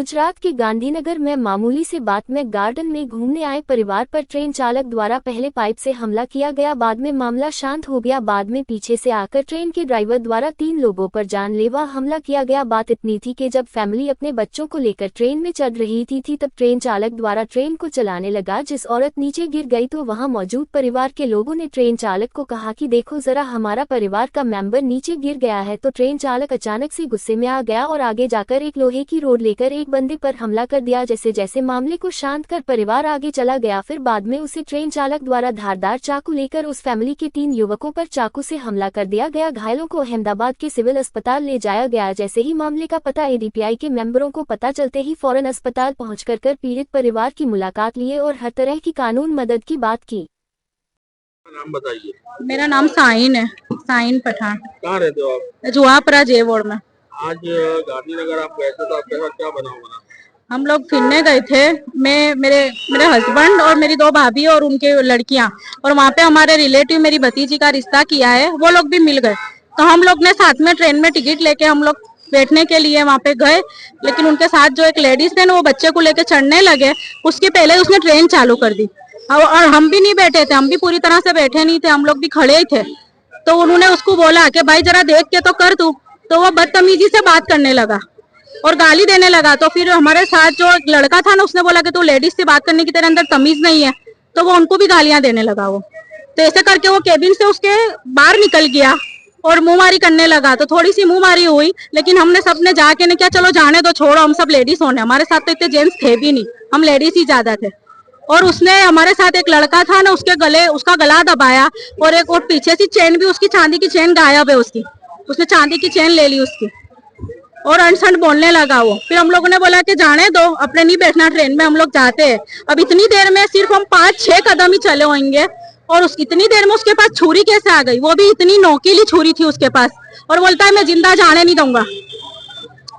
गुजरात के गांधीनगर में मामूली से बात में गार्डन में घूमने आए परिवार पर ट्रेन चालक द्वारा पहले पाइप से हमला किया गया। बाद में मामला शांत हो गया। बाद में पीछे से आकर ट्रेन के ड्राइवर द्वारा 3 लोगों पर जानलेवा हमला किया गया। बात इतनी थी कि जब फैमिली अपने बच्चों को लेकर ट्रेन में चढ़ रही थी तब ट्रेन चालक द्वारा ट्रेन को चलाने लगा। जिस औरत नीचे गिर गई तो वहां मौजूद परिवार के लोगों ने ट्रेन चालक को कहा कि देखो जरा, हमारा परिवार का मेंबर नीचे गिर गया है। तो ट्रेन चालक अचानक से गुस्से में आ गया और आगे जाकर एक लोहे की रोड लेकर एक बंदे पर हमला कर दिया। जैसे जैसे मामले को शांत कर परिवार आगे चला गया, फिर बाद में उसे ट्रेन चालक द्वारा धारदार चाकू लेकर उस फैमिली के 3 युवकों पर चाकू से हमला कर दिया गया। घायलों को अहमदाबाद के सिविल अस्पताल ले जाया गया। जैसे ही मामले का पता एडीपीआई के मेंबरों को पता चलते ही फौरन अस्पताल पहुंचकर पीड़ित परिवार की मुलाकात लिए और हर तरह की कानून मदद की बात की। नाम बताइए। मेरा नाम साइन है, साइन पठान। कहाँ रहते हो आप? जुआपुरा जेवोड़ में। आज गांधीनगर आप गए थे तो आपके साथ क्या बना? हम लोग फिरने गए थे, मेरे हस्बैंड और मेरी 2 भाभी और उनके लड़कियां, और वहाँ पे हमारे रिलेटिव मेरी भतीजी का रिश्ता किया है, वो लोग भी मिल गए। तो हम लोग ने साथ में ट्रेन में टिकट लेके हम लोग बैठने के लिए वहाँ पे गए, लेकिन उनके साथ जो एक लेडीज थे ना, वो बच्चे को लेके चढ़ने लगे। उसके पहले उसने ट्रेन चालू कर दी और हम भी नहीं बैठे थे, हम भी पूरी तरह से बैठे नहीं थे, हम लोग भी खड़े ही थे। तो उन्होंने उसको बोला कि भाई जरा देख के तो कर तू। तो वो बदतमीजी से बात करने लगा और गाली देने लगा। तो फिर हमारे साथ जो लड़का था ना, उसने बोला कि तू लेडीज से बात करने की तेरे अंदर तमीज नहीं है। तो वो उनको भी गालियां देने लगा। वो तो ऐसे करके वो केबिन से उसके बाहर निकल गया और मुंहमारी करने लगा। तो थोड़ी सी मुंहमारी हुई, लेकिन हमने सबने जाके ने क्या, चलो जाने दो, छोड़ो, हम सब लेडीज होने। हमारे साथ तो इतने जेंट्स थे भी नहीं, हम लेडीज ही ज्यादा थे। और उसने हमारे साथ एक लड़का था ना, उसका गला दबाया और एक और पीछे से चेन भी, उसकी चांदी की चेन गायब है उसकी, उसने चांदी की चेन ले ली उसकी और अनसंट बोलने लगा वो। फिर हम लोगों ने बोला कि जाने दो, अपने नहीं बैठना ट्रेन में, हम लोग जाते हैं। अब इतनी देर में सिर्फ हम 5-6 कदम ही चले होंगे और इतनी देर में उसके पास छुरी कैसे आ गई? वो भी इतनी नोकीली छुरी थी उसके पास, और बोलता है मैं जिंदा जाने नहीं दूंगा।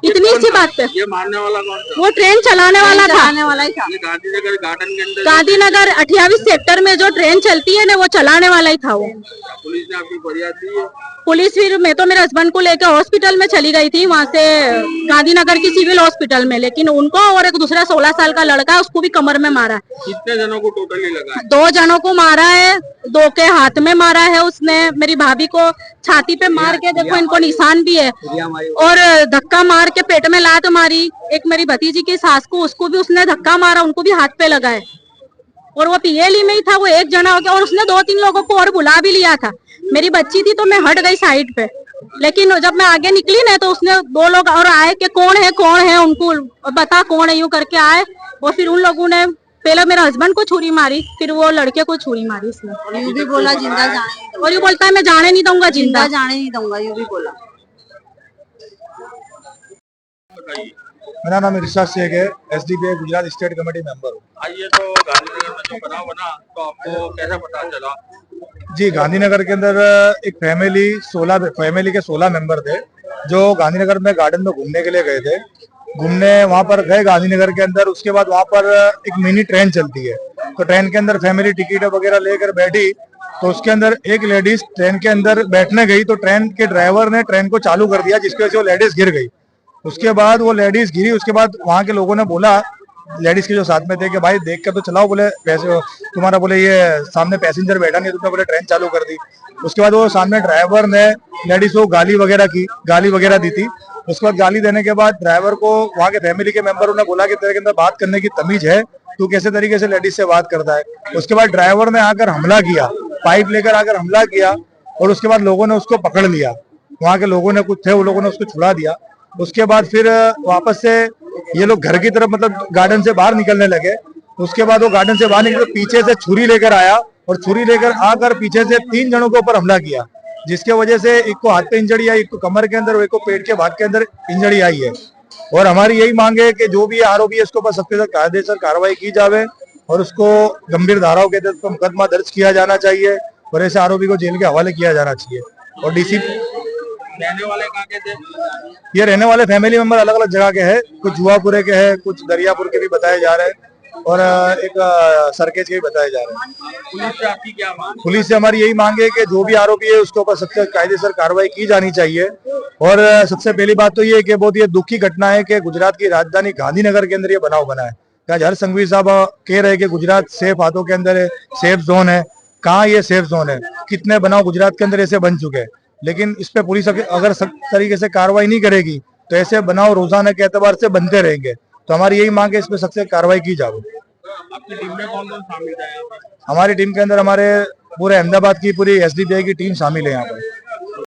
इतनी सी बात पे ये मारने वाला कौन था? वो ट्रेन चलाने वाला था। गांधीनगर गार्डन के अंदर, गांधीनगर 28 सेक्टर में जो ट्रेन चलती है ना, वो चलाने वाला ही था वो। पुलिस ने आपकी फरियाद दी है? पुलिस, फिर मैं तो मेरे हस्बैंड को लेकर हॉस्पिटल में चली गई थी, वहाँ से गांधीनगर की सिविल हॉस्पिटल में, लेकिन उनको और एक दूसरा 16 साल का लड़का है, उसको भी कमर में मारा। कितने जनों को टोटली लगा? 2 जनों को मारा है, 2 के हाथ में मारा है उसने। मेरी भाभी को छाती पे मार के, देखो इनको निशान भी है, और धक्का मार के पेट में लात मारी। एक मेरी भतीजी की सास को, उसको भी उसने धक्का मारा, उनको भी हाथ पे लगा है। और वो पीएलई में ही था, वो एक जना हो गया। और उसने 2-3 लोगों को और बुला भी लिया था। मेरी बच्ची थी तो मैं हट गई साइड पे, लेकिन जब मैं आगे निकली ना, तो उसने 2 लोग और आए कि कौन है, उनको बता कौन है, यूं करके आए। और फिर उन लोगों ने पहले मेरे हस्बैंड को छुरी मारी, फिर वो लड़के को छुरी मारी उसने। यू भी बोला जिंदा जाने, और यू बोलता है मैं जाने नहीं दूंगा, जिंदा जाने नहीं दूंगा, यू भी बोला। मेरा नाम इरशाद शेख है, SDPI Gujarat state committee member हूँ। आइए, तो गांधीनगर में जो बना तो आपको कैसे पता चला? जी, गांधीनगर के अंदर एक फैमिली के 16 मेंबर थे, जो गांधीनगर में गार्डन में घूमने के लिए गए थे। वहां पर गए गांधीनगर के अंदर। उसके बाद वहां पर एक मिनी ट्रेन चलती है, तो ट्रेन के अंदर फैमिली टिकट वगैरह लेकर बैठी। तो उसके अंदर एक लेडीज ट्रेन के अंदर बैठने गई, तो ट्रेन के ड्राइवर ने ट्रेन को चालू कर दिया, जिसकी वजह से वो लेडीज गिर गई। उसके बाद वो लेडीज गिरी। उसके बाद वहां के लोगों ने बोला लेडीज के जो साथ में थे कि भाई देख कर तो चलाओ, बोले पैसे तुम्हारा, बोले ये सामने पैसेंजर बैठा नहीं, तुमने बोले ट्रेन चालू कर दी। उसके बाद वो सामने ड्राइवर ने लेडीज को गाली वगैरह दी थी। उसके बाद गाली देने के बाद ड्राइवर को वहां के फैमिली के मेंबरों ने बोला कि तेरे के अंदर बात करने की तमीज है, तू कैसे तरीके से लेडीज से बात करता है। उसके बाद ड्राइवर ने आकर हमला किया, पाइप लेकर आकर हमला किया, और उसके बाद लोगों ने उसको पकड़ लिया। वहां के लोगों ने कुछ थे, वो लोगों ने उसको छुड़ा दिया। उसके बाद फिर वापस से ये लोग घर की तरफ, मतलब गार्डन से बाहर निकलने लगे। उसके बाद वो गार्डन से बाहर निकले, पीछे से छुरी लेकर आया और छुरी लेकर आकर पीछे से 3 जनों के ऊपर हमला किया, जिसके वजह से एक को हाथ पे इंजरी आई, एक को कमर के अंदर और एक को पेट के भाग के अंदर इंजरी आई है। और हमारी यही मांग है कि जो भी आरोपी है उसके ऊपर सख्त से कायदेसर कार्रवाई की जावे और उसको गंभीर धाराओं के तहत मुकदमा दर्ज किया जाना चाहिए और ऐसे आरोपी को जेल के हवाले किया जाना चाहिए। और डीसी रहने वाले कहाँ के थे? ये रहने वाले फैमिली मेंबर अलग अलग जगह के हैं, कुछ जुआपुरे के हैं, कुछ दरियापुर के भी बताए जा रहे हैं, और एक सरकेज के भी बताए जा रहे हैं। पुलिस से आपकी क्या मांग? पुलिस से हमारी यही मांग है कि जो भी आरोपी है उसके ऊपर सख्त कायदेसर कार्रवाई की जानी चाहिए और सबसे पहली बात तो ये है कि बहुत ये दुख की घटना है कि गुजरात की राजधानी गांधीनगर के अंदर ये बनाव बना है। आज हर संघवी साहब कह रहे हैं कि गुजरात सेफ हाथों के अंदर है, सेफ जोन है। कहाँ ये सेफ जोन है? कितने बनाव गुजरात के अंदर ऐसे बन चुके हैं, लेकिन इस पे पुलिस अगर सख्त तरीके से कार्रवाई नहीं करेगी तो ऐसे बनाव रोजाना के एतबार से बनते रहेंगे। तो हमारी यही मांग है, इस पे सख्त से कार्रवाई की जाए। आपकी टीम में कौन कौन शामिल है यहाँ पर? हमारी टीम के अंदर हमारे पूरे अहमदाबाद की पूरी एसडीपीआई की टीम शामिल है यहाँ पर।